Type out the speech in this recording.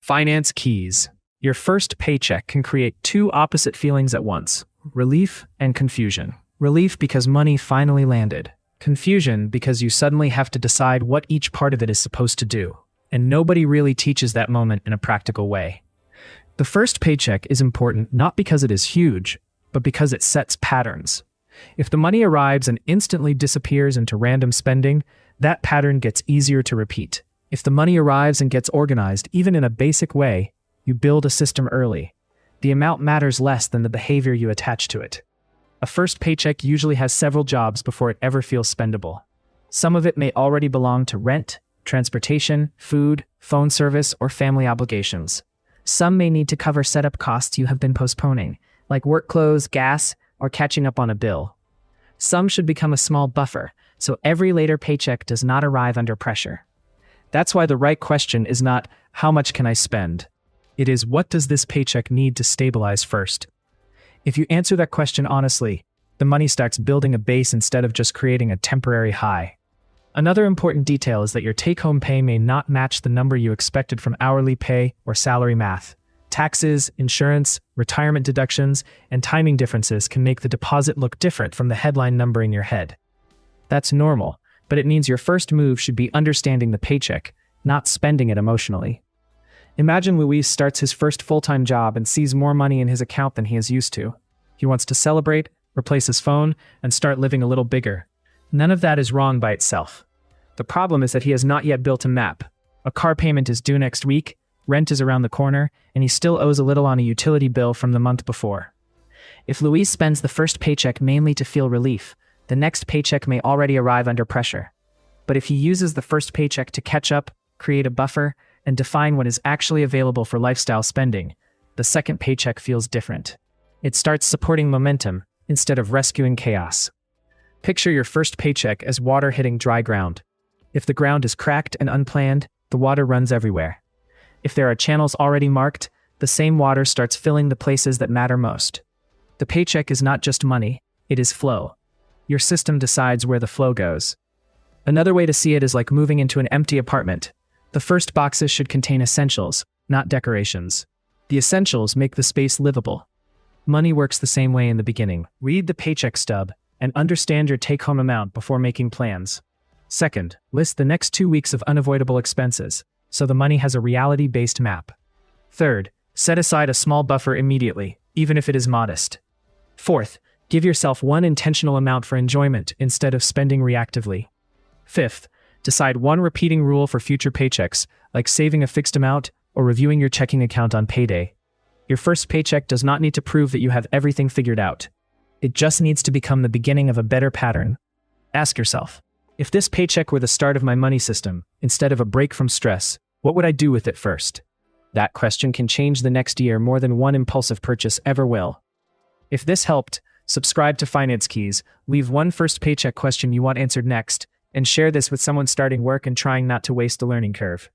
Finance keys. Your first paycheck can create two opposite feelings at once: relief and confusion. Relief because money finally landed. Confusion because you suddenly have to decide what each part of it is supposed to do. And nobody really teaches that moment in a practical way. The first paycheck is important not because it is huge, but because it sets patterns. If the money arrives and instantly disappears into random spending, that pattern gets easier to repeat. If the money arrives and gets organized, even in a basic way, you build a system early. The amount matters less than the behavior you attach to it. A first paycheck usually has several jobs before it ever feels spendable. Some of it may already belong to rent, transportation, food, phone service, or family obligations. Some may need to cover setup costs you have been postponing, like work clothes, gas, or catching up on a bill. Some should become a small buffer, so every later paycheck does not arrive under pressure. That's why the right question is not, how much can I spend? It is, what does this paycheck need to stabilize first? If you answer that question honestly, the money starts building a base instead of just creating a temporary high. Another important detail is that your take-home pay may not match the number you expected from hourly pay or salary math. Taxes, insurance, retirement deductions, and timing differences can make the deposit look different from the headline number in your head. That's normal, but it means your first move should be understanding the paycheck, not spending it emotionally. Imagine Luis starts his first full-time job and sees more money in his account than he is used to. He wants to celebrate, replace his phone, and start living a little bigger. None of that is wrong by itself. The problem is that he has not yet built a map. A car payment is due next week, rent is around the corner, and he still owes a little on a utility bill from the month before. If Luis spends the first paycheck mainly to feel relief, the next paycheck may already arrive under pressure. But if he uses the first paycheck to catch up, create a buffer, and define what is actually available for lifestyle spending, the second paycheck feels different. It starts supporting momentum instead of rescuing chaos. Picture your first paycheck as water hitting dry ground. If the ground is cracked and unplanned, the water runs everywhere. If there are channels already marked, the same water starts filling the places that matter most. The paycheck is not just money, it is flow. Your system decides where the flow goes. Another way to see it is like moving into an empty apartment. The first boxes should contain essentials, not decorations. The essentials make the space livable. Money works the same way in the beginning. Read the paycheck stub and understand your take-home amount before making plans. Second, list the next 2 weeks of unavoidable expenses, so the money has a reality-based map. Third, set aside a small buffer immediately, even if it is modest. Fourth, give yourself one intentional amount for enjoyment instead of spending reactively. Fifth, decide one repeating rule for future paychecks, like saving a fixed amount or reviewing your checking account on payday. Your first paycheck does not need to prove that you have everything figured out. It just needs to become the beginning of a better pattern. Ask yourself, if this paycheck were the start of my money system, instead of a break from stress, what would I do with it first? That question can change the next year more than one impulsive purchase ever will. If this helped, subscribe to Finance Keys, leave one first paycheck question you want answered next, and share this with someone starting work and trying not to waste the learning curve.